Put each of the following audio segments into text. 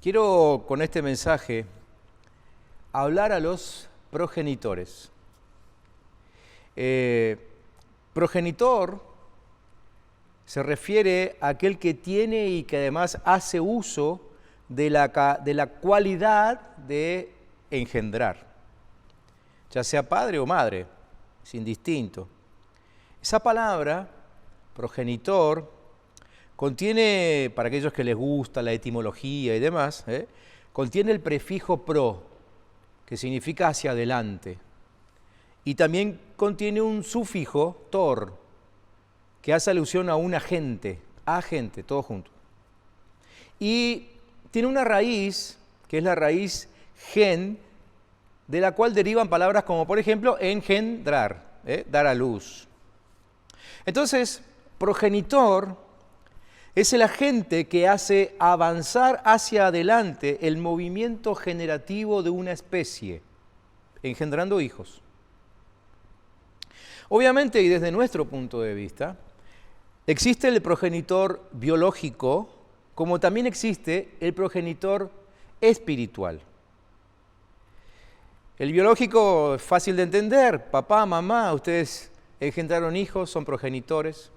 Quiero con este mensaje hablar a los progenitores. Progenitor se refiere a aquel que tiene y que además hace uso de la cualidad de engendrar, ya sea padre o madre, es indistinto. Esa palabra, progenitor, contiene, para aquellos que les gusta la etimología y demás, contiene el prefijo pro, que significa hacia adelante. Y también contiene un sufijo, tor, que hace alusión a un agente, todo junto. Y tiene una raíz, que es la raíz gen, de la cual derivan palabras como, por ejemplo, engendrar, dar a luz. Entonces, progenitor es el agente que hace avanzar hacia adelante el movimiento generativo de una especie, engendrando hijos. Obviamente, y desde nuestro punto de vista, existe el progenitor biológico, como también existe el progenitor espiritual. El biológico es fácil de entender, papá, mamá, ustedes engendraron hijos, son progenitores.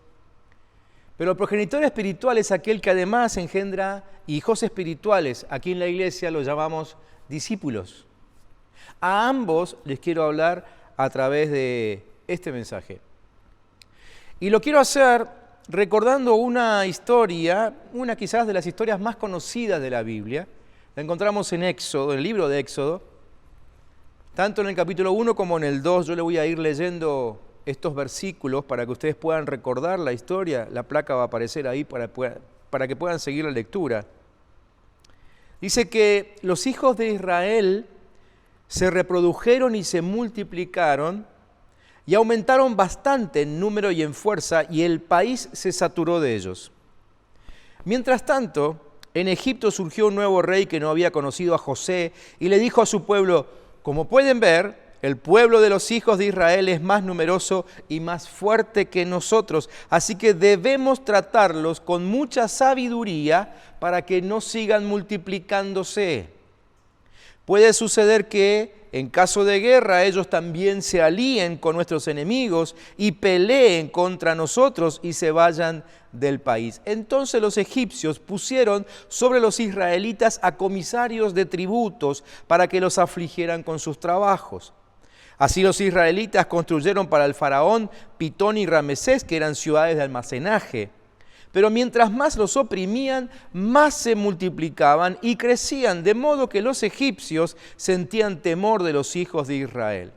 Pero el progenitor espiritual es aquel que además engendra hijos espirituales. Aquí en la iglesia los llamamos discípulos. A ambos les quiero hablar a través de este mensaje. Y lo quiero hacer recordando una historia, una quizás de las historias más conocidas de la Biblia. La encontramos en Éxodo, en el libro de Éxodo. Tanto en el capítulo 1 como en el 2, yo le voy a ir leyendo estos versículos para que ustedes puedan recordar la historia. La placa va a aparecer ahí para que puedan seguir la lectura. Dice que los hijos de Israel se reprodujeron y se multiplicaron y aumentaron bastante en número y en fuerza, y el país se saturó de ellos. Mientras tanto, en Egipto surgió un nuevo rey que no había conocido a José y le dijo a su pueblo: como pueden ver, el pueblo de los hijos de Israel es más numeroso y más fuerte que nosotros, así que debemos tratarlos con mucha sabiduría para que no sigan multiplicándose. Puede suceder que, en caso de guerra, ellos también se alíen con nuestros enemigos y peleen contra nosotros y se vayan del país. Entonces los egipcios pusieron sobre los israelitas a comisarios de tributos para que los afligieran con sus trabajos. Así los israelitas construyeron para el faraón Pitón y Ramesés, que eran ciudades de almacenaje. Pero mientras más los oprimían, más se multiplicaban y crecían, de modo que los egipcios sentían temor de los hijos de Israel.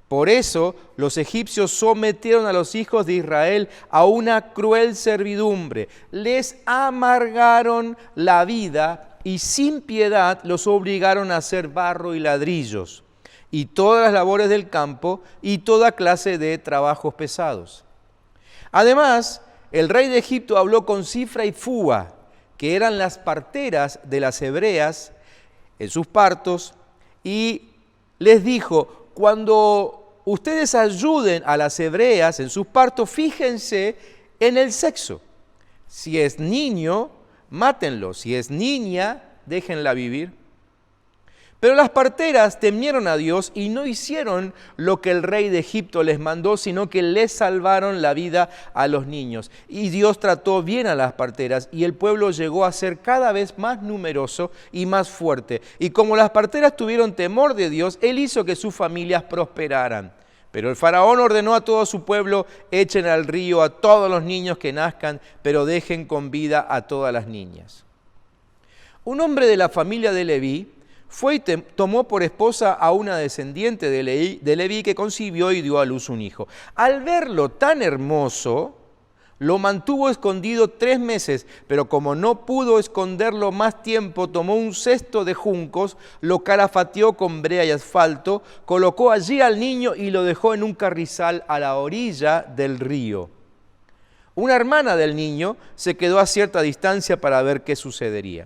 Por eso los egipcios sometieron a los hijos de Israel a una cruel servidumbre. Les amargaron la vida y sin piedad los obligaron a hacer barro y ladrillos, y todas las labores del campo y toda clase de trabajos pesados. Además, el rey de Egipto habló con Cifra y Fúa, que eran las parteras de las hebreas en sus partos, y les dijo: cuando ustedes ayuden a las hebreas en sus partos, fíjense en el sexo. Si es niño, mátenlo. Si es niña, déjenla vivir. Pero las parteras temieron a Dios y no hicieron lo que el rey de Egipto les mandó, sino que les salvaron la vida a los niños. Y Dios trató bien a las parteras, y el pueblo llegó a ser cada vez más numeroso y más fuerte. Y como las parteras tuvieron temor de Dios, Él hizo que sus familias prosperaran. Pero el faraón ordenó a todo su pueblo: echen al río a todos los niños que nazcan, pero dejen con vida a todas las niñas. Un hombre de la familia de Leví fue y tomó por esposa a una descendiente de Leví que concibió y dio a luz un hijo. Al verlo tan hermoso, lo mantuvo escondido 3 meses, pero como no pudo esconderlo más tiempo, tomó un cesto de juncos, lo calafateó con brea y asfalto, colocó allí al niño y lo dejó en un carrizal a la orilla del río. Una hermana del niño se quedó a cierta distancia para ver qué sucedería.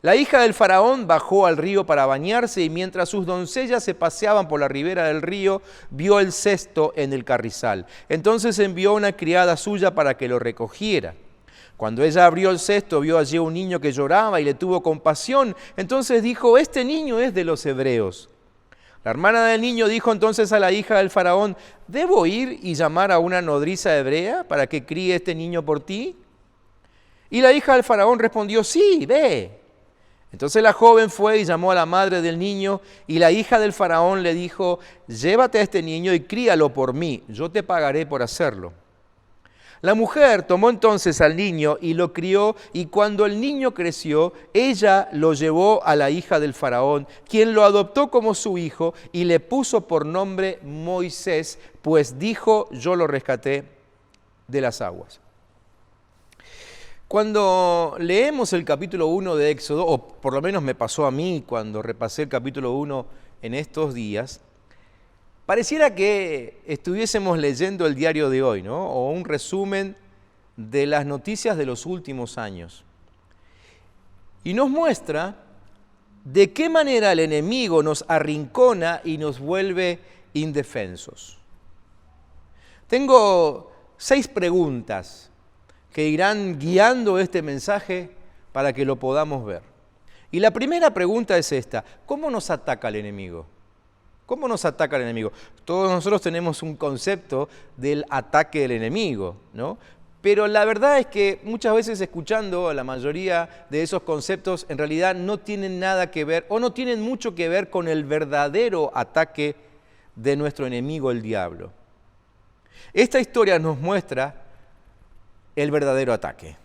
La hija del faraón bajó al río para bañarse, y mientras sus doncellas se paseaban por la ribera del río, vio el cesto en el carrizal. Entonces envió una criada suya para que lo recogiera. Cuando ella abrió el cesto, vio allí un niño que lloraba y le tuvo compasión. Entonces dijo, este niño es de los hebreos. La hermana del niño dijo entonces a la hija del faraón, ¿debo ir y llamar a una nodriza hebrea para que críe este niño por ti? Y la hija del faraón respondió, sí, ve. Entonces la joven fue y llamó a la madre del niño, y la hija del faraón le dijo, llévate a este niño y críalo por mí, yo te pagaré por hacerlo. La mujer tomó entonces al niño y lo crió, y cuando el niño creció, ella lo llevó a la hija del faraón, quien lo adoptó como su hijo y le puso por nombre Moisés, pues dijo, yo lo rescaté de las aguas. Cuando leemos el capítulo 1 de Éxodo, o por lo menos me pasó a mí cuando repasé el capítulo 1 en estos días, pareciera que estuviésemos leyendo el diario de hoy, ¿no? O un resumen de las noticias de los últimos años. Y nos muestra de qué manera el enemigo nos arrincona y nos vuelve indefensos. Tengo 6 preguntas que irán guiando este mensaje para que lo podamos ver. Y la primera pregunta es esta: ¿cómo nos ataca el enemigo? ¿Cómo nos ataca el enemigo? Todos nosotros tenemos un concepto del ataque del enemigo, ¿no? Pero la verdad es que muchas veces escuchando la mayoría de esos conceptos en realidad no tienen nada que ver o no tienen mucho que ver con el verdadero ataque de nuestro enemigo, el diablo. Esta historia nos muestra el verdadero ataque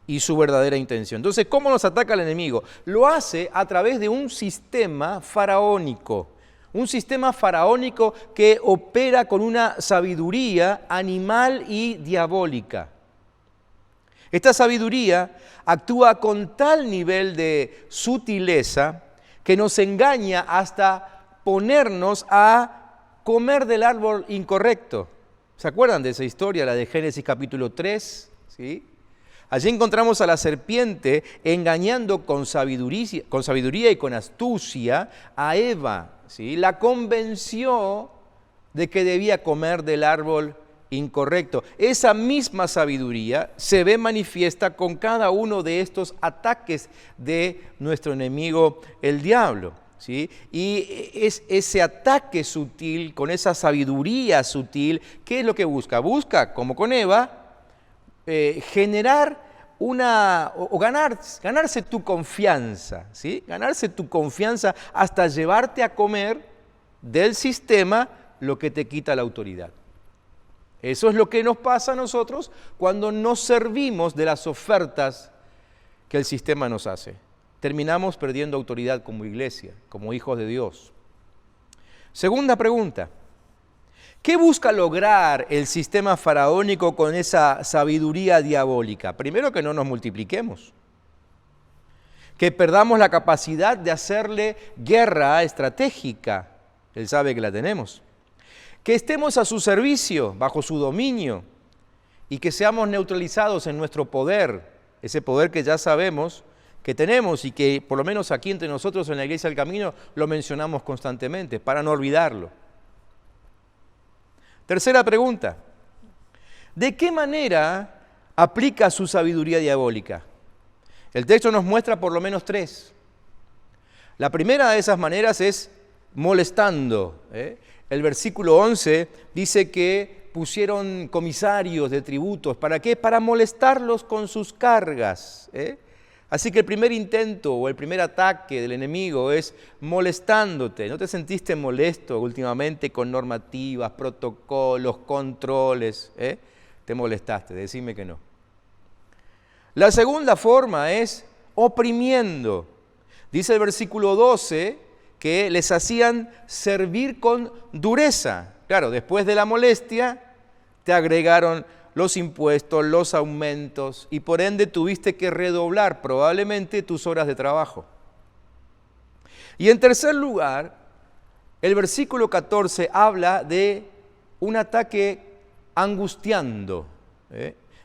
y su verdadera intención. Entonces, ¿cómo nos ataca el enemigo? Lo hace a través de un sistema faraónico. Un sistema faraónico que opera con una sabiduría animal y diabólica. Esta sabiduría actúa con tal nivel de sutileza que nos engaña hasta ponernos a comer del árbol incorrecto. ¿Se acuerdan de esa historia, la de Génesis capítulo 3? ¿Sí? Allí encontramos a la serpiente engañando con sabiduría y con astucia a Eva. ¿Sí? La convenció de que debía comer del árbol incorrecto. Esa misma sabiduría se ve manifiesta con cada uno de estos ataques de nuestro enemigo, el diablo. ¿Sí? Y es ese ataque sutil, con esa sabiduría sutil, ¿qué es lo que busca? Busca, como con Eva, generar ganarse tu confianza, ¿sí? Ganarse tu confianza hasta llevarte a comer del sistema lo que te quita la autoridad. Eso es lo que nos pasa a nosotros cuando nos servimos de las ofertas que el sistema nos hace. Terminamos perdiendo autoridad como iglesia, como hijos de Dios. Segunda pregunta: ¿qué busca lograr el sistema faraónico con esa sabiduría diabólica? Primero, que no nos multipliquemos, que perdamos la capacidad de hacerle guerra estratégica. Él sabe que la tenemos. Que estemos a su servicio, bajo su dominio, y que seamos neutralizados en nuestro poder, ese poder que ya sabemos que tenemos y que por lo menos aquí entre nosotros en la Iglesia del Camino lo mencionamos constantemente, para no olvidarlo. Tercera pregunta: ¿de qué manera aplica su sabiduría diabólica? El texto nos muestra por lo menos 3. La primera de esas maneras es molestando. El versículo 11 dice que pusieron comisarios de tributos. ¿Para qué? Para molestarlos con sus cargas. Así que el primer intento o el primer ataque del enemigo es molestándote. ¿No te sentiste molesto últimamente con normativas, protocolos, controles? Te molestaste, decime que no. La segunda forma es oprimiendo. Dice el versículo 12 que les hacían servir con dureza. Claro, después de la molestia te agregaron los impuestos, los aumentos, y por ende tuviste que redoblar probablemente tus horas de trabajo. Y en tercer lugar, el versículo 14 habla de un ataque angustiando.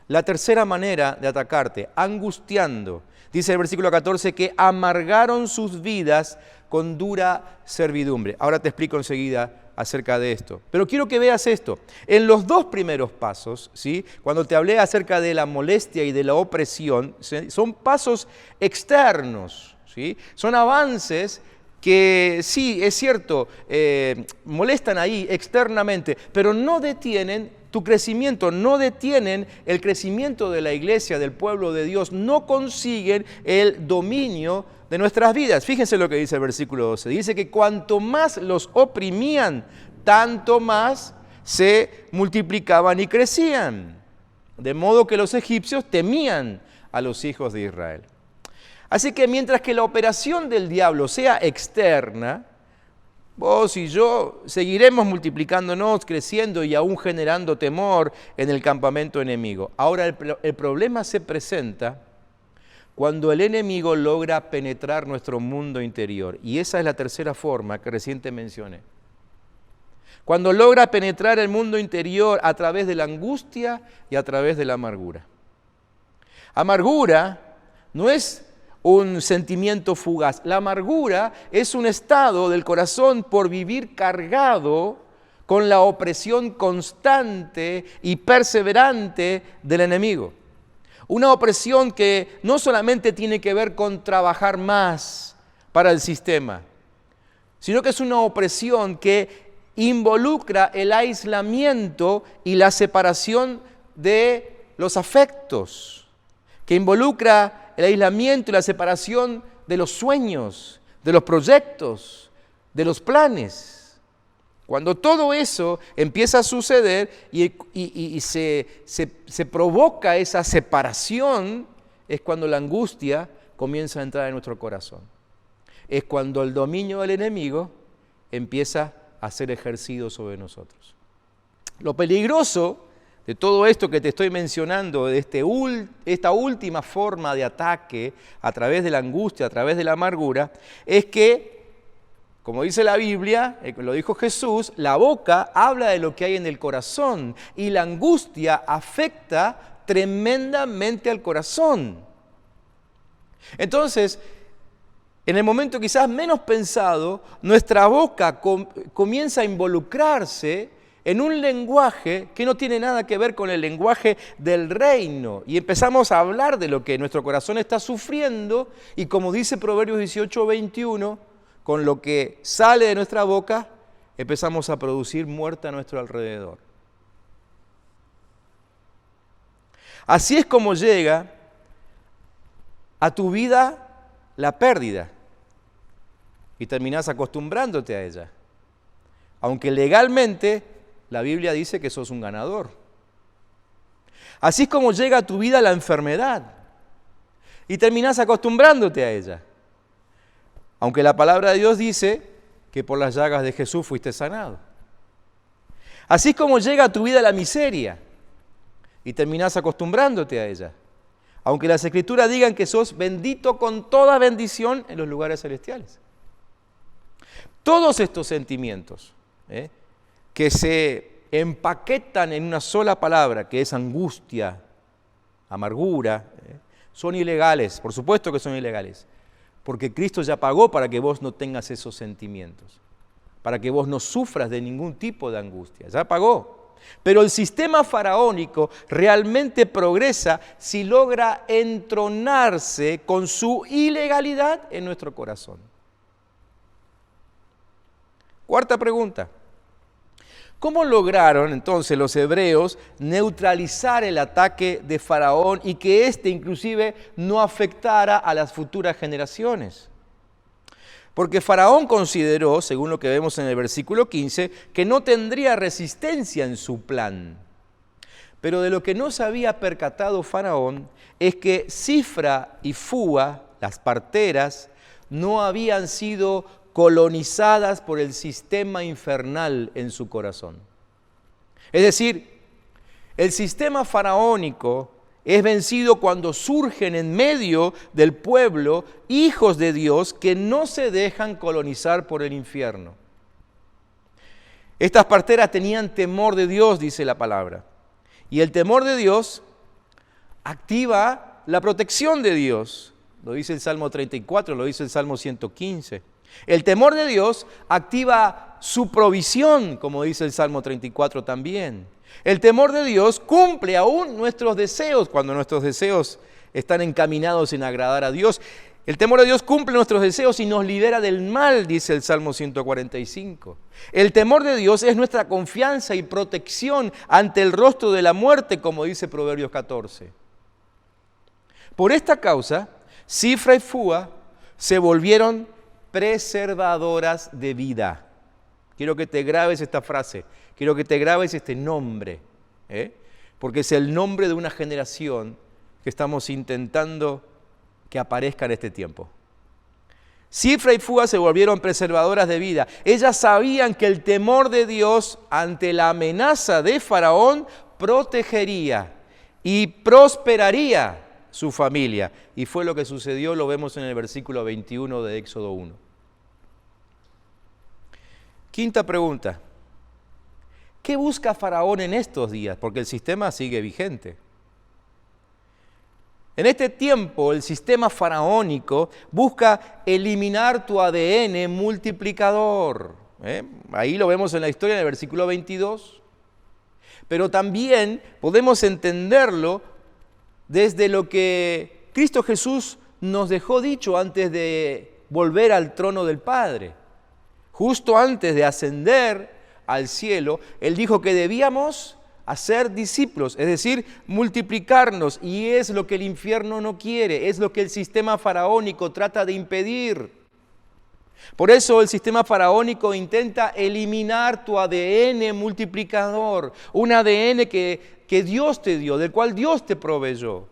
La tercera manera de atacarte, angustiando. Dice el versículo 14 que amargaron sus vidas con dura servidumbre. Ahora te explico enseguida acerca de esto. Pero quiero que veas esto. En los dos primeros pasos, ¿sí? Cuando te hablé acerca de la molestia y de la opresión, ¿sí? Son pasos externos, ¿sí? Son avances que sí, es cierto, molestan ahí externamente, pero no detienen tu crecimiento, no detienen el crecimiento de la iglesia, del pueblo de Dios, no consiguen el dominio de nuestras vidas. Fíjense lo que dice el versículo 12. Dice que cuanto más los oprimían, tanto más se multiplicaban y crecían. De modo que los egipcios temían a los hijos de Israel. Así que mientras que la operación del diablo sea externa, vos y yo seguiremos multiplicándonos, creciendo y aún generando temor en el campamento enemigo. Ahora el problema se presenta cuando el enemigo logra penetrar nuestro mundo interior. Y esa es la tercera forma que recién mencioné. Cuando logra penetrar el mundo interior a través de la angustia y a través de la amargura. Amargura no es un sentimiento fugaz. La amargura es un estado del corazón por vivir cargado con la opresión constante y perseverante del enemigo. Una opresión que no solamente tiene que ver con trabajar más para el sistema, sino que es una opresión que involucra el aislamiento y la separación de los afectos, que involucra el aislamiento y la separación de los sueños, de los proyectos, de los planes. Cuando todo eso empieza a suceder y se provoca esa separación, es cuando la angustia comienza a entrar en nuestro corazón. Es cuando el dominio del enemigo empieza a ser ejercido sobre nosotros. Lo peligroso de todo esto que te estoy mencionando, de esta última forma de ataque a través de la angustia, a través de la amargura, es que, como dice la Biblia, lo dijo Jesús, la boca habla de lo que hay en el corazón y la angustia afecta tremendamente al corazón. Entonces, en el momento quizás menos pensado, nuestra boca comienza a involucrarse en un lenguaje que no tiene nada que ver con el lenguaje del reino. Y empezamos a hablar de lo que nuestro corazón está sufriendo y como dice Proverbios 18:21, con lo que sale de nuestra boca, empezamos a producir muerte a nuestro alrededor. Así es como llega a tu vida la pérdida y terminás acostumbrándote a ella. Aunque legalmente la Biblia dice que sos un ganador. Así es como llega a tu vida la enfermedad y terminás acostumbrándote a ella. Aunque la palabra de Dios dice que por las llagas de Jesús fuiste sanado. Así es como llega a tu vida la miseria y terminás acostumbrándote a ella. Aunque las Escrituras digan que sos bendito con toda bendición en los lugares celestiales. Todos estos sentimientos, que se empaquetan en una sola palabra, que es angustia, amargura, son ilegales, por supuesto que son ilegales, porque Cristo ya pagó para que vos no tengas esos sentimientos, para que vos no sufras de ningún tipo de angustia, ya pagó. Pero el sistema faraónico realmente progresa si logra entronarse con su ilegalidad en nuestro corazón. Cuarta pregunta. ¿Cómo lograron entonces los hebreos neutralizar el ataque de Faraón y que éste inclusive no afectara a las futuras generaciones? Porque Faraón consideró, según lo que vemos en el versículo 15, que no tendría resistencia en su plan. Pero de lo que no se había percatado Faraón es que Cifra y Fúa, las parteras, no habían sido colonizadas por el sistema infernal en su corazón. Es decir, el sistema faraónico es vencido cuando surgen en medio del pueblo hijos de Dios que no se dejan colonizar por el infierno. Estas parteras tenían temor de Dios, dice la palabra. Y el temor de Dios activa la protección de Dios. Lo dice el Salmo 34, lo dice el Salmo 115. El temor de Dios activa su provisión, como dice el Salmo 34 también. El temor de Dios cumple aún nuestros deseos cuando nuestros deseos están encaminados en agradar a Dios. El temor de Dios cumple nuestros deseos y nos libera del mal, dice el Salmo 145. El temor de Dios es nuestra confianza y protección ante el rostro de la muerte, como dice Proverbios 14. Por esta causa, Sifra y Fúa se volvieron preservadoras de vida. Quiero que te grabes esta frase, quiero que te grabes este nombre, porque es el nombre de una generación que estamos intentando que aparezca en este tiempo. Sifra y Fúa se volvieron preservadoras de vida. Ellas sabían que el temor de Dios ante la amenaza de Faraón protegería y prosperaría su familia. Y fue lo que sucedió, lo vemos en el versículo 21 de Éxodo 1. Quinta pregunta. ¿Qué busca Faraón en estos días? Porque el sistema sigue vigente. En este tiempo, el sistema faraónico busca eliminar tu ADN multiplicador. Ahí lo vemos en la historia, en el versículo 22. Pero también podemos entenderlo desde lo que Cristo Jesús nos dejó dicho antes de volver al trono del Padre. Justo antes de ascender al cielo, Él dijo que debíamos hacer discípulos, es decir, multiplicarnos, y es lo que el infierno no quiere, es lo que el sistema faraónico trata de impedir. Por eso el sistema faraónico intenta eliminar tu ADN multiplicador, un ADN que Dios te dio, del cual Dios te proveyó.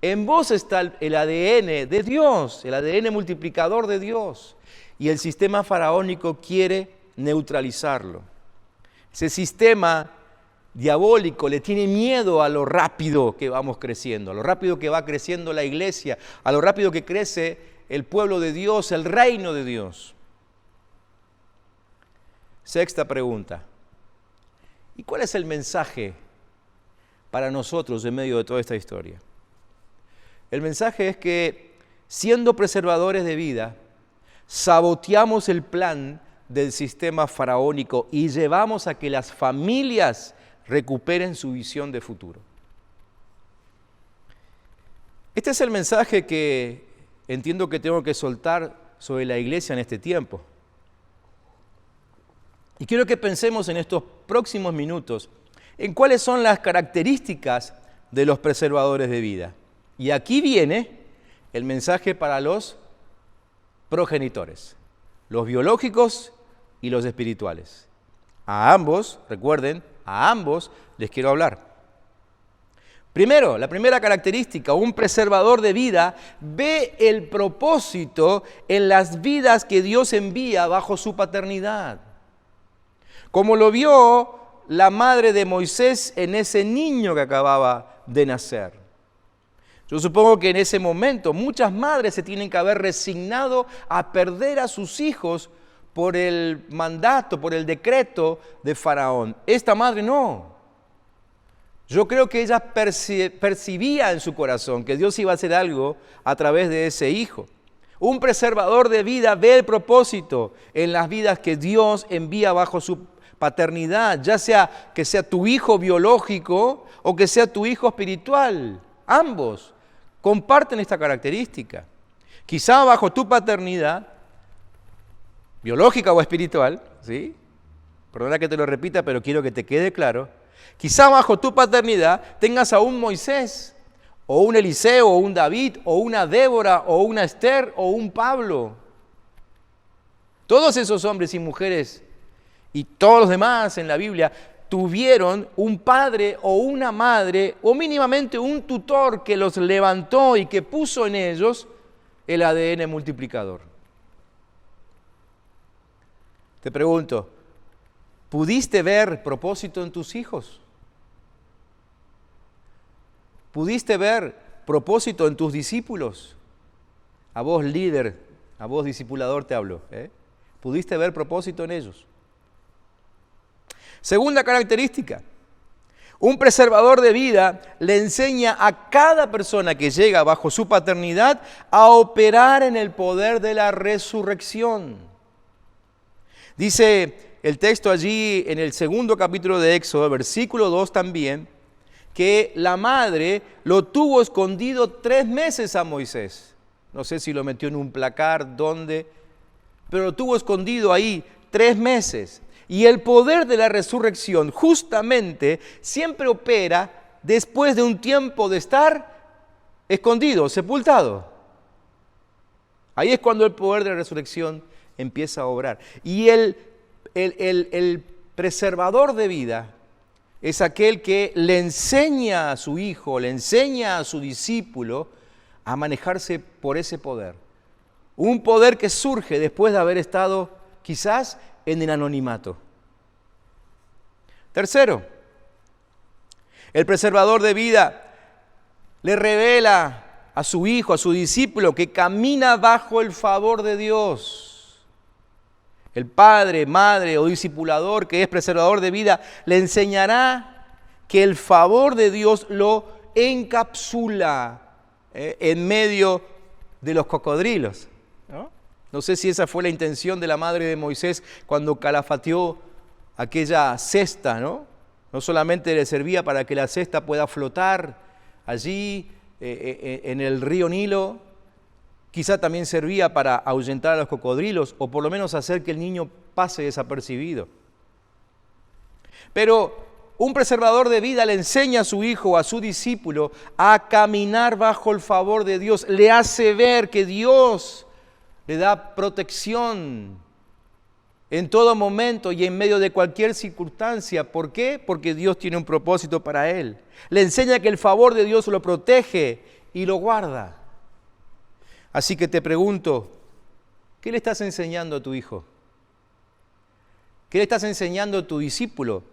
En vos está el ADN de Dios, el ADN multiplicador de Dios, y el sistema faraónico quiere neutralizarlo. Ese sistema diabólico le tiene miedo a lo rápido que vamos creciendo, a lo rápido que va creciendo la iglesia, a lo rápido que crece el pueblo de Dios, el reino de Dios. Sexta pregunta. ¿Y cuál es el mensaje para nosotros en medio de toda esta historia? El mensaje es que, siendo preservadores de vida, saboteamos el plan del sistema faraónico y llevamos a que las familias recuperen su visión de futuro. Este es el mensaje que entiendo que tengo que soltar sobre la iglesia en este tiempo. Y quiero que pensemos en estos próximos minutos en cuáles son las características de los preservadores de vida. Y aquí viene el mensaje para los progenitores, los biológicos y los espirituales. A ambos, recuerden, a ambos les quiero hablar. Primero, la primera característica, un preservador de vida ve el propósito en las vidas que Dios envía bajo su paternidad. Como lo vio la madre de Moisés en ese niño que acababa de nacer. Yo supongo que en ese momento muchas madres se tienen que haber resignado a perder a sus hijos por el mandato, por el decreto de Faraón. Esta madre no. Yo creo que ella percibía en su corazón que Dios iba a hacer algo a través de ese hijo. Un preservador de vida ve el propósito en las vidas que Dios envía bajo su paternidad, ya sea que sea tu hijo biológico o que sea tu hijo espiritual. Ambos comparten esta característica. Quizá bajo tu paternidad, biológica o espiritual, ¿sí? Perdona que te lo repita, pero quiero que te quede claro. Quizá bajo tu paternidad tengas a un Moisés, o un Eliseo, o un David, o una Débora, o una Esther, o un Pablo. Todos esos hombres y mujeres y todos los demás en la Biblia tuvieron un padre o una madre, o mínimamente un tutor que los levantó y que puso en ellos el ADN multiplicador. Te pregunto, ¿pudiste ver propósito en tus hijos? ¿Pudiste ver propósito en tus discípulos? A vos líder, a vos discipulador te hablo. ¿Pudiste ver propósito en ellos? Segunda característica, Un preservador de vida le enseña a cada persona que llega bajo su paternidad a operar en el poder de la resurrección. Dice el texto allí en el segundo capítulo de Éxodo, versículo 2 también, que la madre lo tuvo escondido 3 meses a Moisés. No sé si lo metió en un placar, dónde, pero lo tuvo escondido ahí 3 meses. Y el poder de la resurrección justamente siempre opera después de un tiempo de estar escondido, sepultado. Ahí es cuando el poder de la resurrección empieza a obrar. Y el preservador de vida es aquel que le enseña a su hijo, le enseña a su discípulo a manejarse por ese poder. Un poder que surge después de haber estado quizás en el anonimato. Tercero, el preservador de vida le revela a su hijo, a su discípulo, que camina bajo el favor de Dios. El padre, madre o discipulador que es preservador de vida le enseñará que el favor de Dios lo encapsula en medio de los cocodrilos. No sé si esa fue la intención de la madre de Moisés cuando calafateó aquella cesta, ¿no? No solamente le servía para que la cesta pueda flotar allí en el río Nilo, quizá también servía para ahuyentar a los cocodrilos o por lo menos hacer que el niño pase desapercibido. Pero un preservador de vida le enseña a su hijo, a su discípulo, a caminar bajo el favor de Dios. Le hace ver que Dios le da protección en todo momento y en medio de cualquier circunstancia. ¿Por qué? Porque Dios tiene un propósito para él. Le enseña que el favor de Dios lo protege y lo guarda. Así que te pregunto, ¿qué le estás enseñando a tu hijo? ¿Qué le estás enseñando a tu discípulo?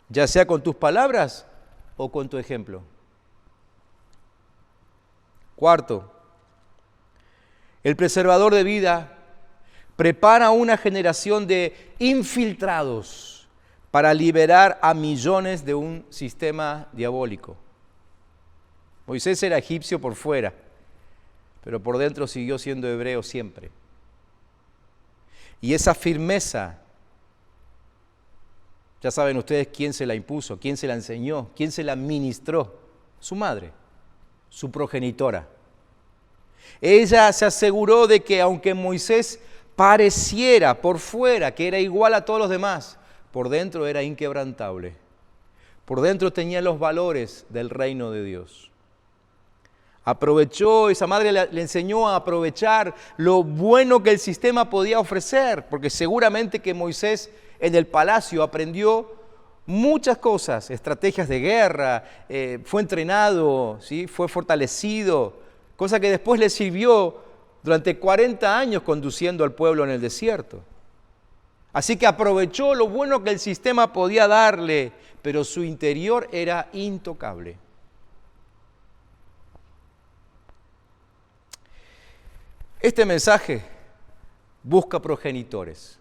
Ya sea con tus palabras o con tu ejemplo. Cuarto, el preservador de vida prepara una generación de infiltrados para liberar a millones de un sistema diabólico. Moisés era egipcio por fuera, pero por dentro siguió siendo hebreo siempre. Y esa firmeza, ya saben ustedes quién se la impuso, quién se la enseñó, quién se la ministró. Su madre, su progenitora. Ella se aseguró de que aunque Moisés pareciera por fuera que era igual a todos los demás, por dentro era inquebrantable. Por dentro tenía los valores del reino de Dios. Aprovechó, esa madre le enseñó a aprovechar lo bueno que el sistema podía ofrecer, porque seguramente que Moisés en el palacio aprendió muchas cosas, estrategias de guerra, fue entrenado, ¿sí? Fue fortalecido, cosa que después le sirvió durante 40 años conduciendo al pueblo en el desierto. Así que aprovechó lo bueno que el sistema podía darle, pero su interior era intocable. Este mensaje busca progenitores.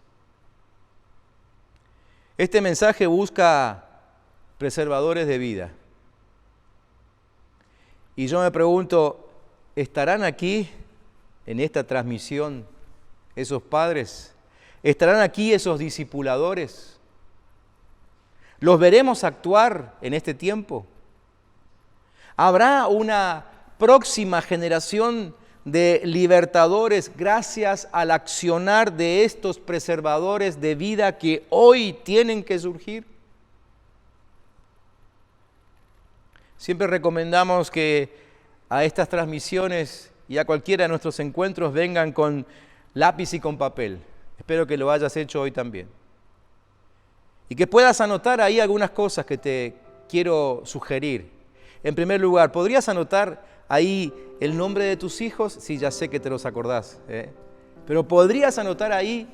Este mensaje busca preservadores de vida. Y yo me pregunto, ¿estarán aquí en esta transmisión esos padres? ¿Estarán aquí esos discipuladores? ¿Los veremos actuar en este tiempo? ¿Habrá una próxima generación de libertadores gracias al accionar de estos preservadores de vida que hoy tienen que surgir? Siempre recomendamos que a estas transmisiones y a cualquiera de nuestros encuentros vengan con lápiz y con papel. Espero que lo hayas hecho hoy también. Y que puedas anotar ahí algunas cosas que te quiero sugerir. En primer lugar, ¿podrías anotar ahí el nombre de tus hijos? Sí, ya sé que te los acordás, pero ¿podrías anotar ahí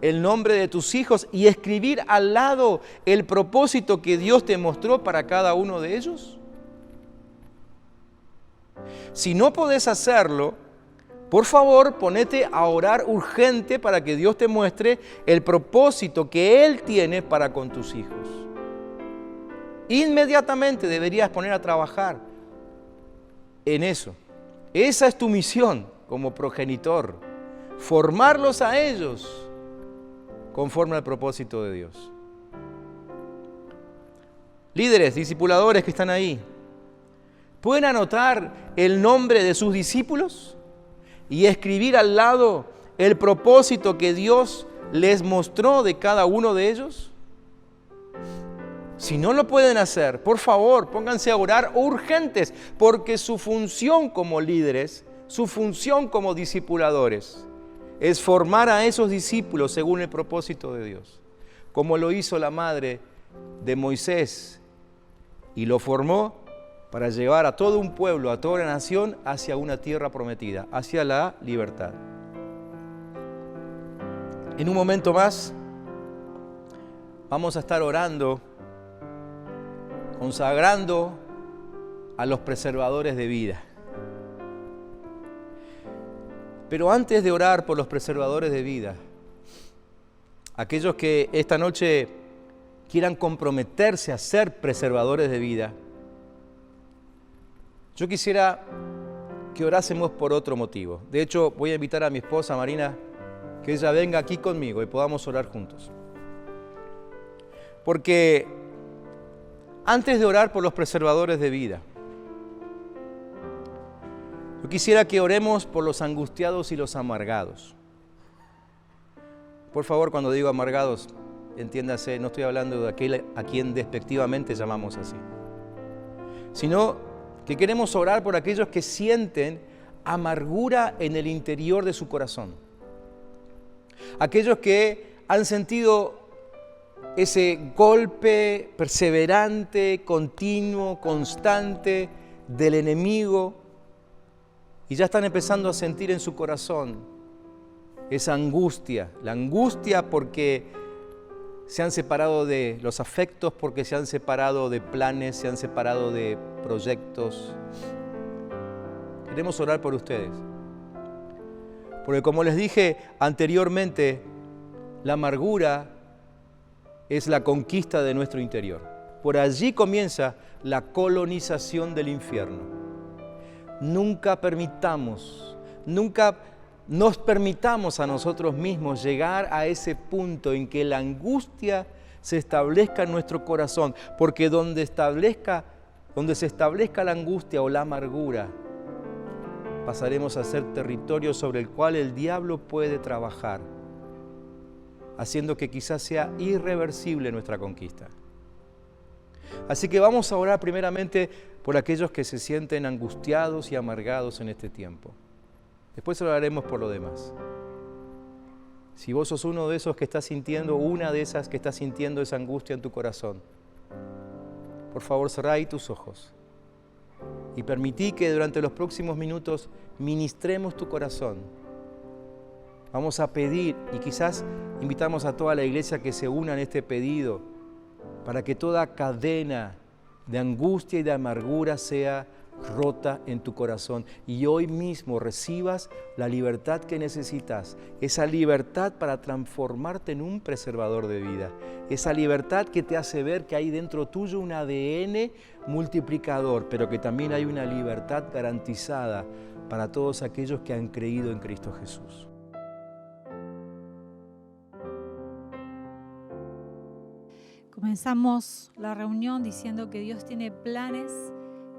el nombre de tus hijos y escribir al lado el propósito que Dios te mostró para cada uno de ellos? Si no podés hacerlo, por favor, ponete a orar urgente para que Dios te muestre el propósito que Él tiene para con tus hijos. Inmediatamente deberías poner a trabajar en eso. Esa es tu misión como progenitor, formarlos a ellos conforme al propósito de Dios. Líderes, discipuladores que están ahí, ¿pueden anotar el nombre de sus discípulos y escribir al lado el propósito que Dios les mostró de cada uno de ellos? Si no lo pueden hacer, por favor, pónganse a orar urgentes, porque su función como líderes, su función como discipuladores, es formar a esos discípulos según el propósito de Dios, como lo hizo la madre de Moisés, y lo formó para llevar a todo un pueblo, a toda una nación, hacia una tierra prometida, hacia la libertad. En un momento más vamos a estar orando, consagrando a los preservadores de vida. Pero antes de orar por los preservadores de vida, aquellos que esta noche quieran comprometerse a ser preservadores de vida, yo quisiera que orásemos por otro motivo. De hecho, voy a invitar a mi esposa Marina que ella venga aquí conmigo y podamos orar juntos. Porque antes de orar por los preservadores de vida, yo quisiera que oremos por los angustiados y los amargados. Por favor, cuando digo amargados, entiéndase, no estoy hablando de aquel a quien despectivamente llamamos así, sino que queremos orar por aquellos que sienten amargura en el interior de su corazón. Aquellos que han sentido ese golpe perseverante, continuo, constante del enemigo y ya están empezando a sentir en su corazón esa angustia, la angustia porque se han separado de los afectos, porque se han separado de planes, se han separado de proyectos. Queremos orar por ustedes. Porque como les dije anteriormente, la amargura es la conquista de nuestro interior. Por allí comienza la colonización del infierno. Nunca nos permitamos a nosotros mismos llegar a ese punto en que la angustia se establezca en nuestro corazón, porque donde se establezca la angustia o la amargura, pasaremos a ser territorio sobre el cual el diablo puede trabajar, haciendo que quizás sea irreversible nuestra conquista. Así que vamos a orar primeramente por aquellos que se sienten angustiados y amargados en este tiempo. Después oraremos por lo demás. Si vos sos uno de esos que está sintiendo, una de esas que está sintiendo esa angustia en tu corazón, por favor cerrá ahí tus ojos y permití que durante los próximos minutos ministremos tu corazón. Vamos a pedir y quizás invitamos a toda la iglesia que se una en este pedido para que toda cadena de angustia y de amargura sea rota en tu corazón y hoy mismo recibas la libertad que necesitas, esa libertad para transformarte en un preservador de vida, esa libertad que te hace ver que hay dentro tuyo un ADN multiplicador, pero que también hay una libertad garantizada para todos aquellos que han creído en Cristo Jesús. Comenzamos la reunión diciendo que Dios tiene planes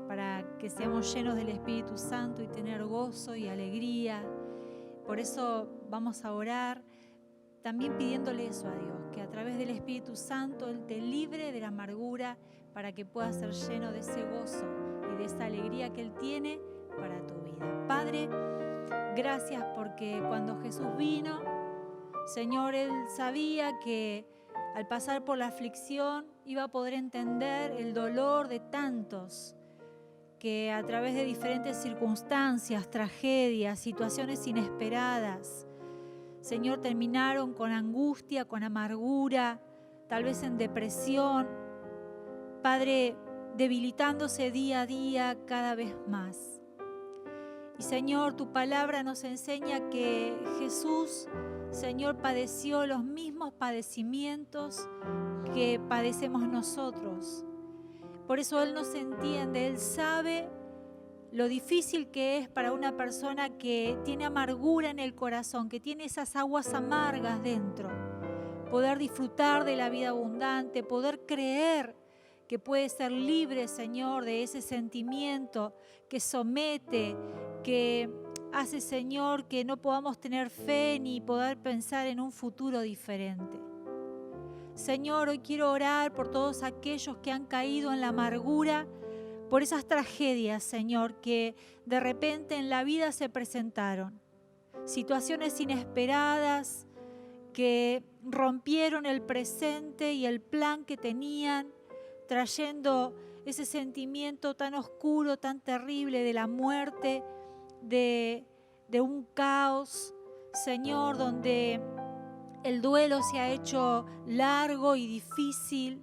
para que seamos llenos del Espíritu Santo y tener gozo y alegría. Por eso vamos a orar también pidiéndole eso a Dios, que a través del Espíritu Santo Él te libre de la amargura para que puedas ser lleno de ese gozo y de esa alegría que Él tiene para tu vida. Padre, gracias porque cuando Jesús vino, Señor, Él sabía que al pasar por la aflicción iba a poder entender el dolor de tantos que a través de diferentes circunstancias, tragedias, situaciones inesperadas, Señor, terminaron con angustia, con amargura, tal vez en depresión. Padre, debilitándose día a día cada vez más. Y Señor, tu palabra nos enseña que Jesús, Señor, padeció los mismos padecimientos que padecemos nosotros. Por eso Él nos entiende, Él sabe lo difícil que es para una persona que tiene amargura en el corazón, que tiene esas aguas amargas dentro, poder disfrutar de la vida abundante, poder creer que puede ser libre, Señor, de ese sentimiento que somete, que hace, Señor, que no podamos tener fe ni poder pensar en un futuro diferente. Señor, hoy quiero orar por todos aquellos que han caído en la amargura, por esas tragedias, Señor, que de repente en la vida se presentaron. Situaciones inesperadas que rompieron el presente y el plan que tenían, trayendo ese sentimiento tan oscuro, tan terrible de la muerte, de un caos, Señor, donde el duelo se ha hecho largo y difícil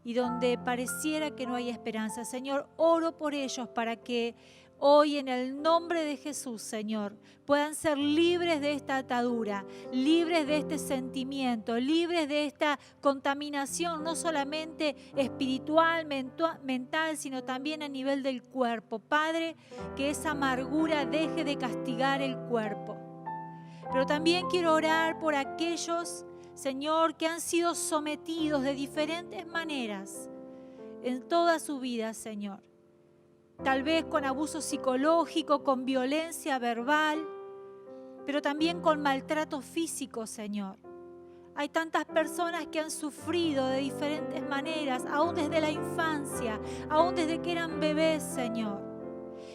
y donde pareciera que no hay esperanza. Señor, oro por ellos para que hoy en el nombre de Jesús, Señor, puedan ser libres de esta atadura, libres de este sentimiento, libres de esta contaminación, no solamente espiritual, mental, sino también a nivel del cuerpo. Padre, que esa amargura deje de castigar el cuerpo. Pero también quiero orar por aquellos, Señor, que han sido sometidos de diferentes maneras en toda su vida, Señor. Tal vez con abuso psicológico, con violencia verbal, pero también con maltrato físico, Señor. Hay tantas personas que han sufrido de diferentes maneras, aún desde la infancia, aún desde que eran bebés, Señor.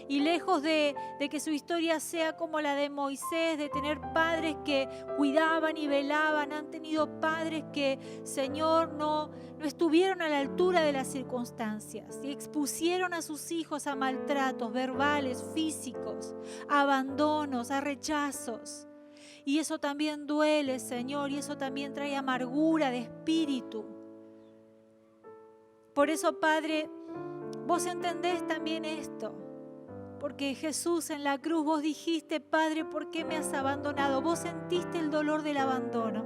Y lejos de que su historia sea como la de Moisés, de tener padres que cuidaban y velaban, han tenido padres que, Señor, no estuvieron a la altura de las circunstancias y expusieron a sus hijos a maltratos verbales, físicos, a abandonos, a rechazos. Y eso también duele, Señor, y eso también trae amargura de espíritu. Por eso, Padre, vos entendés también esto. Porque Jesús, en la cruz vos dijiste, Padre, ¿por qué me has abandonado? Vos sentiste el dolor del abandono.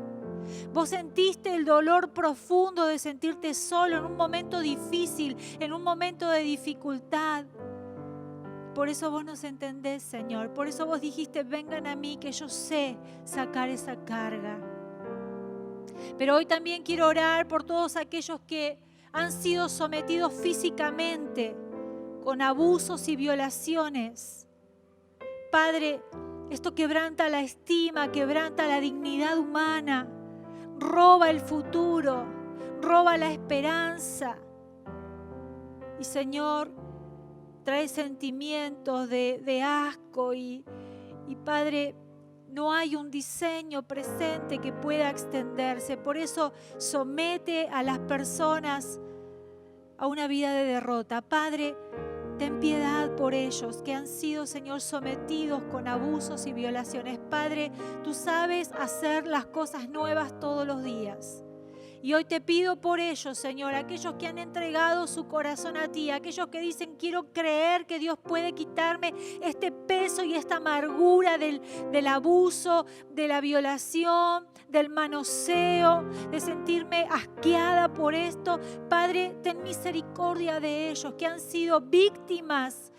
Vos sentiste el dolor profundo de sentirte solo en un momento difícil, en un momento de dificultad. Por eso vos nos entendés, Señor. Por eso vos dijiste, vengan a mí, que yo sé sacar esa carga. Pero hoy también quiero orar por todos aquellos que han sido sometidos físicamente con abusos y violaciones. Padre, esto quebranta la estima, quebranta la dignidad humana, roba el futuro, roba la esperanza. Y Señor, trae sentimientos de asco y Padre, no hay un diseño presente que pueda extenderse. Por eso somete a las personas a una vida de derrota. Padre, ten piedad por ellos que han sido, Señor, sometidos con abusos y violaciones. Padre, tú sabes hacer las cosas nuevas todos los días. Y hoy te pido por ellos, Señor, aquellos que han entregado su corazón a ti, aquellos que dicen, quiero creer que Dios puede quitarme este peso y esta amargura del abuso, de la violación, del manoseo, de sentirme asqueada por esto. Padre, ten misericordia de ellos que han sido víctimas,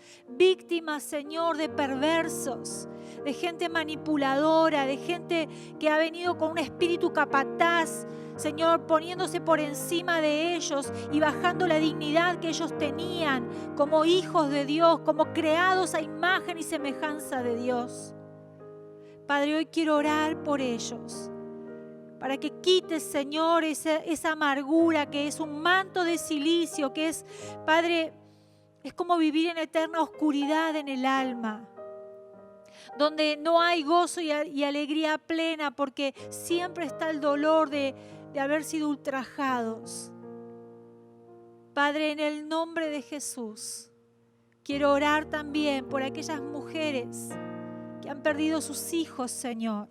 Señor, de perversos, de gente manipuladora, de gente que ha venido con un espíritu capataz, Señor, poniéndose por encima de ellos y bajando la dignidad que ellos tenían como hijos de Dios, como creados a imagen y semejanza de Dios. Padre, hoy quiero orar por ellos, para que quites, Señor, esa amargura que es un manto de silicio, que es, Padre, es como vivir en eterna oscuridad en el alma, donde no hay gozo y alegría plena, porque siempre está el dolor de haber sido ultrajados. Padre, en el nombre de Jesús, quiero orar también por aquellas mujeres que han perdido sus hijos, Señor.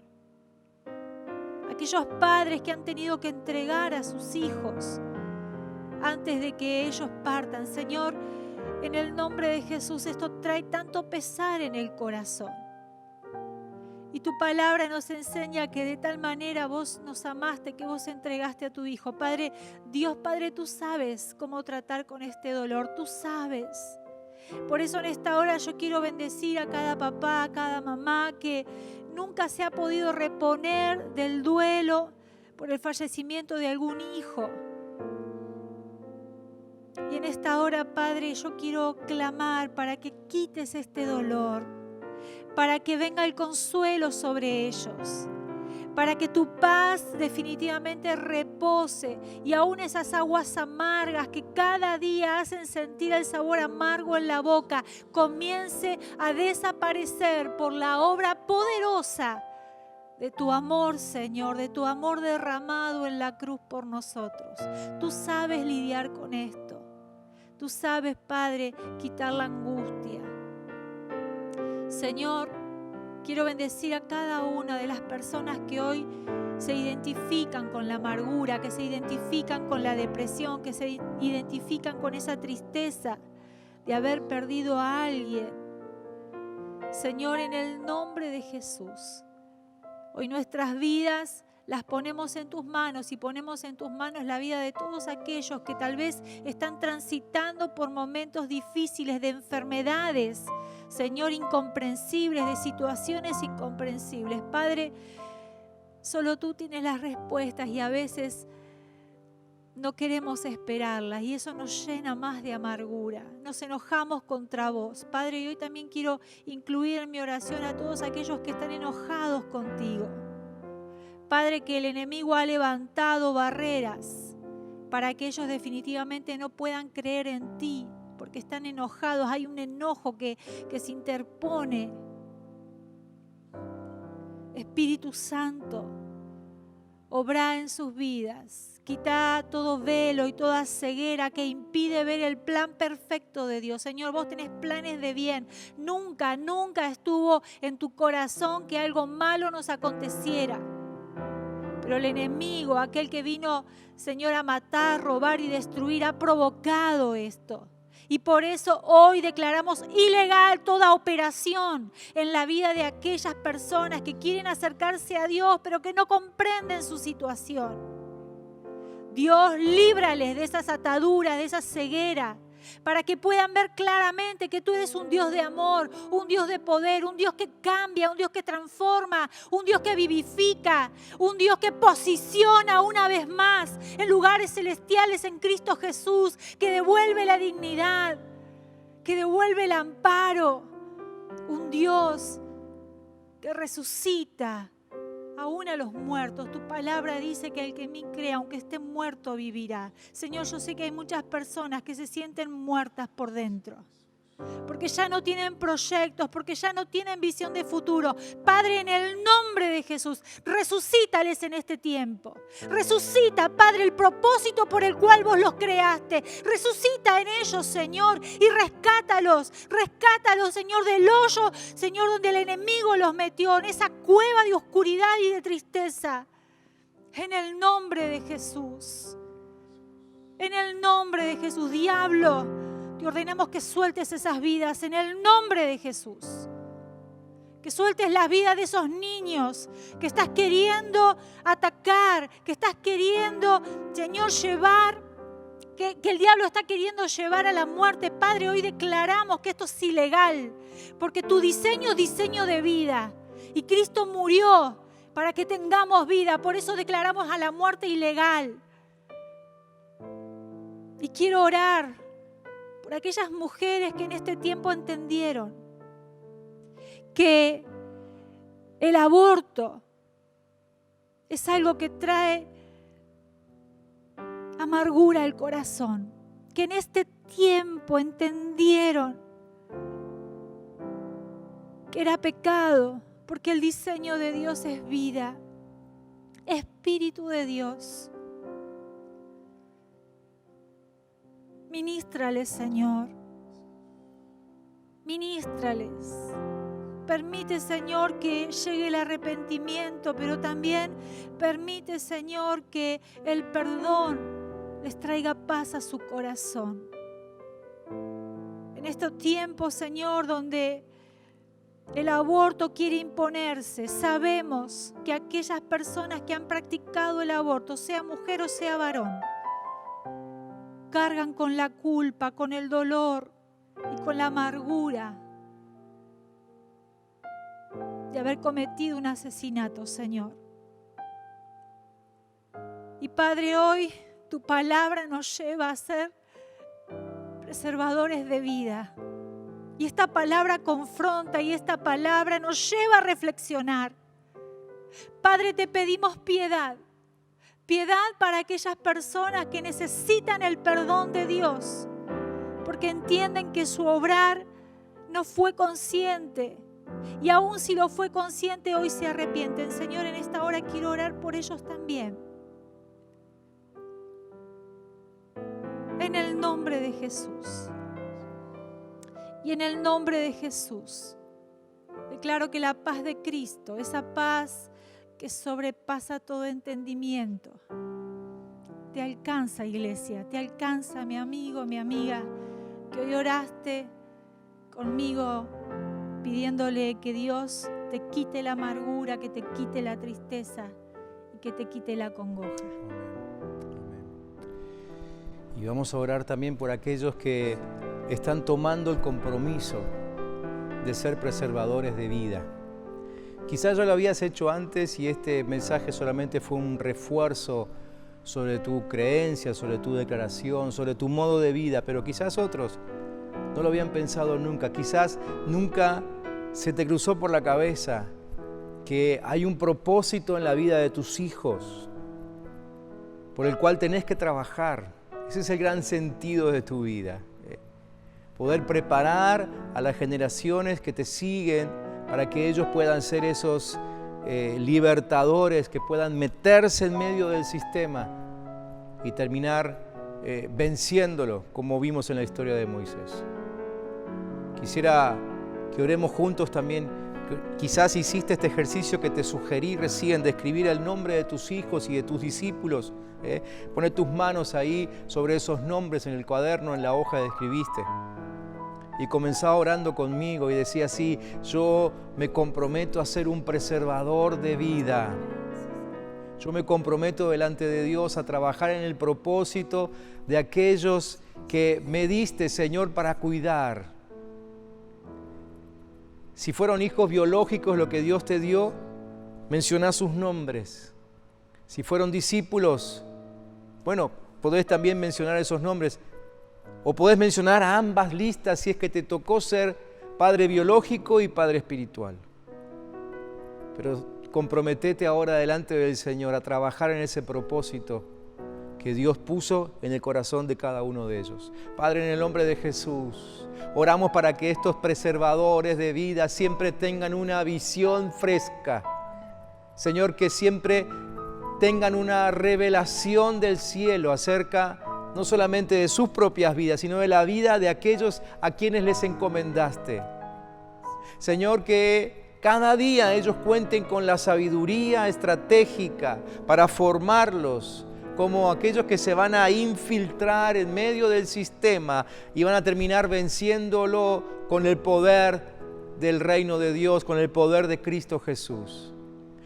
Aquellos padres que han tenido que entregar a sus hijos antes de que ellos partan. Señor, en el nombre de Jesús, esto trae tanto pesar en el corazón. Y tu palabra nos enseña que de tal manera vos nos amaste, que vos entregaste a tu Hijo. Padre, Dios Padre, tú sabes cómo tratar con este dolor, tú sabes. Por eso en esta hora yo quiero bendecir a cada papá, a cada mamá que nunca se ha podido reponer del duelo por el fallecimiento de algún hijo. Y en esta hora, Padre, yo quiero clamar para que quites este dolor, para que venga el consuelo sobre ellos, para que tu paz definitivamente repose y aún esas aguas amargas que cada día hacen sentir el sabor amargo en la boca comience a desaparecer por la obra poderosa de tu amor, Señor, de tu amor derramado en la cruz por nosotros. Tú sabes lidiar con esto. Tú sabes, Padre, quitar la angustia. Señor, quiero bendecir a cada una de las personas que hoy se identifican con la amargura, que se identifican con la depresión, que se identifican con esa tristeza de haber perdido a alguien. Señor, en el nombre de Jesús, hoy nuestras vidas las ponemos en tus manos y ponemos en tus manos la vida de todos aquellos que tal vez están transitando por momentos difíciles de enfermedades, Señor, incomprensibles, de situaciones incomprensibles. Padre, solo tú tienes las respuestas y a veces no queremos esperarlas y eso nos llena más de amargura. Nos enojamos contra vos. Padre, y hoy también quiero incluir en mi oración a todos aquellos que están enojados contigo. Padre, que el enemigo ha levantado barreras para que ellos definitivamente no puedan creer en ti, porque están enojados. Hay un enojo que se interpone. Espíritu Santo, obra en sus vidas. Quita todo velo y toda ceguera que impide ver el plan perfecto de Dios. Señor, vos tenés planes de bien. Nunca, nunca estuvo en tu corazón que algo malo nos aconteciera. Pero el enemigo, aquel que vino, Señor, a matar, robar y destruir, ha provocado esto. Y por eso hoy declaramos ilegal toda operación en la vida de aquellas personas que quieren acercarse a Dios, pero que no comprenden su situación. Dios, líbrales de esas ataduras, de esa ceguera, para que puedan ver claramente que tú eres un Dios de amor, un Dios de poder, un Dios que cambia, un Dios que transforma, un Dios que vivifica, un Dios que posiciona una vez más en lugares celestiales en Cristo Jesús, que devuelve la dignidad, que devuelve el amparo, un Dios que resucita aún a los muertos. Tu palabra dice que el que en mí cree, aunque esté muerto, vivirá. Señor, yo sé que hay muchas personas que se sienten muertas por dentro, porque ya no tienen proyectos, porque ya no tienen visión de futuro. Padre, en el nombre de Jesús, resucítales en este tiempo. Resucita, Padre, el propósito por el cual vos los creaste. Resucita en ellos, Señor, y rescátalos. Rescátalos, Señor, del hoyo, Señor, donde el enemigo los metió, en esa cueva de oscuridad y de tristeza. En el nombre de Jesús. En el nombre de Jesús, diablo, te ordenamos que sueltes esas vidas en el nombre de Jesús. Que sueltes las vidas de esos niños que estás queriendo atacar, que estás queriendo, Señor, llevar, que el diablo está queriendo llevar a la muerte. Padre, hoy declaramos que esto es ilegal, porque tu diseño es diseño de vida. Y Cristo murió para que tengamos vida. Por eso declaramos a la muerte ilegal. Y quiero orar por aquellas mujeres que en este tiempo entendieron que el aborto es algo que trae amargura al corazón, que en este tiempo entendieron que era pecado, porque el diseño de Dios es vida, Espíritu de Dios. Ministrales, Señor. Ministrales. Permite, Señor, que llegue el arrepentimiento, pero también permite, Señor, que el perdón les traiga paz a su corazón. En estos tiempos, Señor, donde El aborto quiere imponerse. Sabemos que aquellas personas que han practicado el aborto, sea mujer o sea varón, cargan con la culpa, con el dolor y con la amargura de haber cometido un asesinato, Señor. Y Padre, hoy tu palabra nos lleva a ser preservadores de vida. Y esta palabra confronta y esta palabra nos lleva a reflexionar. Padre, te pedimos piedad. Piedad para aquellas personas que necesitan el perdón de Dios, porque entienden que su obrar no fue consciente. Y aun si lo fue consciente, hoy se arrepienten. Señor, en esta hora quiero orar por ellos también. En el nombre de Jesús. Y en el nombre de Jesús, declaro que la paz de Cristo, esa paz que sobrepasa todo entendimiento, te alcanza, iglesia, te alcanza, mi amigo, mi amiga, que hoy oraste conmigo pidiéndole que Dios te quite la amargura, que te quite la tristeza y que te quite la congoja. Y vamos a orar también por aquellos que están tomando el compromiso de ser preservadores de vida. Quizás ya lo habías hecho antes y este mensaje solamente fue un refuerzo sobre tu creencia, sobre tu declaración, sobre tu modo de vida, pero quizás otros no lo habían pensado nunca. Quizás nunca se te cruzó por la cabeza que hay un propósito en la vida de tus hijos por el cual tenés que trabajar. Ese es el gran sentido de tu vida. Poder preparar a las generaciones que te siguen para que ellos puedan ser esos libertadores, que puedan meterse en medio del sistema y terminar venciéndolo, como vimos en la historia de Moisés. Quisiera que oremos juntos también. Quizás hiciste este ejercicio que te sugerí recién de escribir el nombre de tus hijos y de tus discípulos. Pone tus manos ahí sobre esos nombres en el cuaderno, en la hoja que escribiste. Y comenzaba orando conmigo y decía así: yo me comprometo a ser un preservador de vida. Yo me comprometo delante de Dios a trabajar en el propósito de aquellos que me diste, Señor, para cuidar. Si fueron hijos biológicos lo que Dios te dio, menciona sus nombres. Si fueron discípulos, bueno, podés también mencionar esos nombres. O podés mencionar a ambas listas si es que te tocó ser padre biológico y padre espiritual. Pero comprometete ahora delante del Señor a trabajar en ese propósito que Dios puso en el corazón de cada uno de ellos. Padre, en el nombre de Jesús, oramos para que estos preservadores de vida siempre tengan una visión fresca. Señor, que siempre tengan una revelación del cielo acerca no solamente de sus propias vidas, sino de la vida de aquellos a quienes les encomendaste. Señor, que cada día ellos cuenten con la sabiduría estratégica para formarlos como aquellos que se van a infiltrar en medio del sistema y van a terminar venciéndolo con el poder del reino de Dios, con el poder de Cristo Jesús.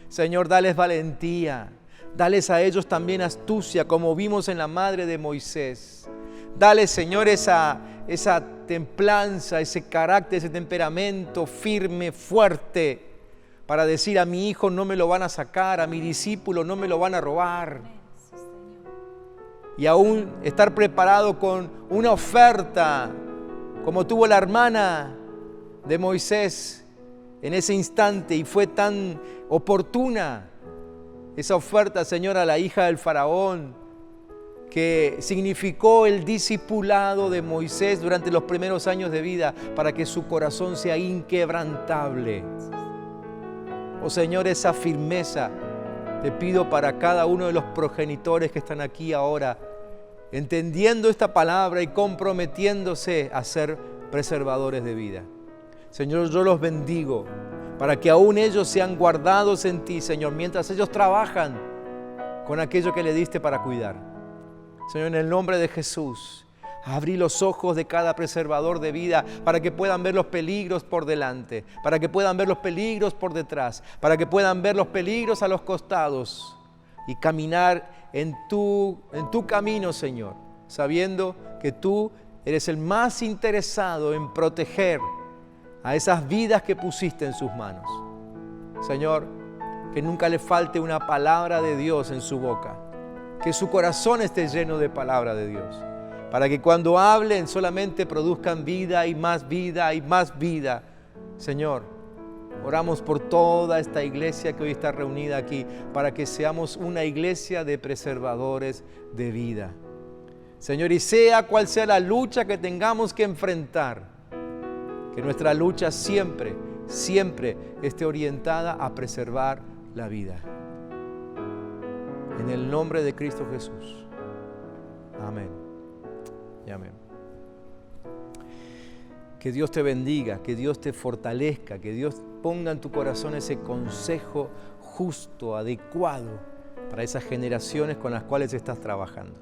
Señor, dales valentía. Dales a ellos también astucia, como vimos en la madre de Moisés. Dale, Señor, esa templanza, ese carácter, ese temperamento firme, fuerte, para decir: a mi hijo no me lo van a sacar, a mi discípulo no me lo van a robar. Y aún estar preparado con una oferta, como tuvo la hermana de Moisés en ese instante, y fue tan oportuna esa oferta, Señor, a la hija del faraón, que significó el discipulado de Moisés durante los primeros años de vida para que su corazón sea inquebrantable. Oh Señor, esa firmeza te pido para cada uno de los progenitores que están aquí ahora, entendiendo esta palabra y comprometiéndose a ser preservadores de vida. Señor, yo los bendigo para que aún ellos sean guardados en ti, Señor, mientras ellos trabajan con aquello que le diste para cuidar. Señor, en el nombre de Jesús, Abrí los ojos de cada preservador de vida para que puedan ver los peligros por delante, para que puedan ver los peligros por detrás, para que puedan ver los peligros a los costados y caminar en tu camino, Señor, sabiendo que tú eres el más interesado en proteger a esas vidas que pusiste en sus manos. Señor, que nunca le falte una palabra de Dios en su boca, que su corazón esté lleno de palabra de Dios, para que cuando hablen solamente produzcan vida y más vida y más vida. Señor, oramos por toda esta iglesia que hoy está reunida aquí, para que seamos una iglesia de preservadores de vida. Señor, y sea cual sea la lucha que tengamos que enfrentar, que nuestra lucha siempre, siempre esté orientada a preservar la vida. En el nombre de Cristo Jesús. Amén. Y amén. Que Dios te bendiga, que Dios te fortalezca, que Dios ponga en tu corazón ese consejo justo, adecuado para esas generaciones con las cuales estás trabajando.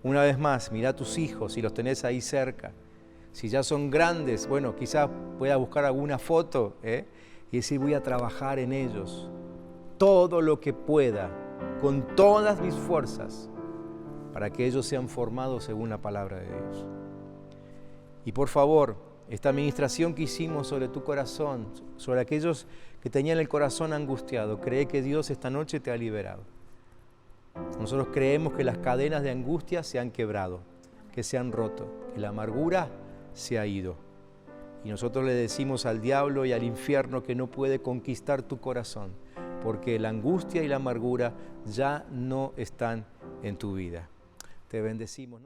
Una vez más, mira a tus hijos, si los tenés ahí cerca. Si ya son grandes, bueno, quizás puedas buscar alguna foto y decir, voy a trabajar en ellos todo lo que pueda, con todas mis fuerzas, para que ellos sean formados según la palabra de Dios. Y por favor, esta administración que hicimos sobre tu corazón, sobre aquellos que tenían el corazón angustiado, cree que Dios esta noche te ha liberado. Nosotros creemos que las cadenas de angustia se han quebrado, que se han roto, que la amargura se ha ido. Y nosotros le decimos al diablo y al infierno que no puede conquistar tu corazón, porque la angustia y la amargura ya no están en tu vida. Te bendecimos.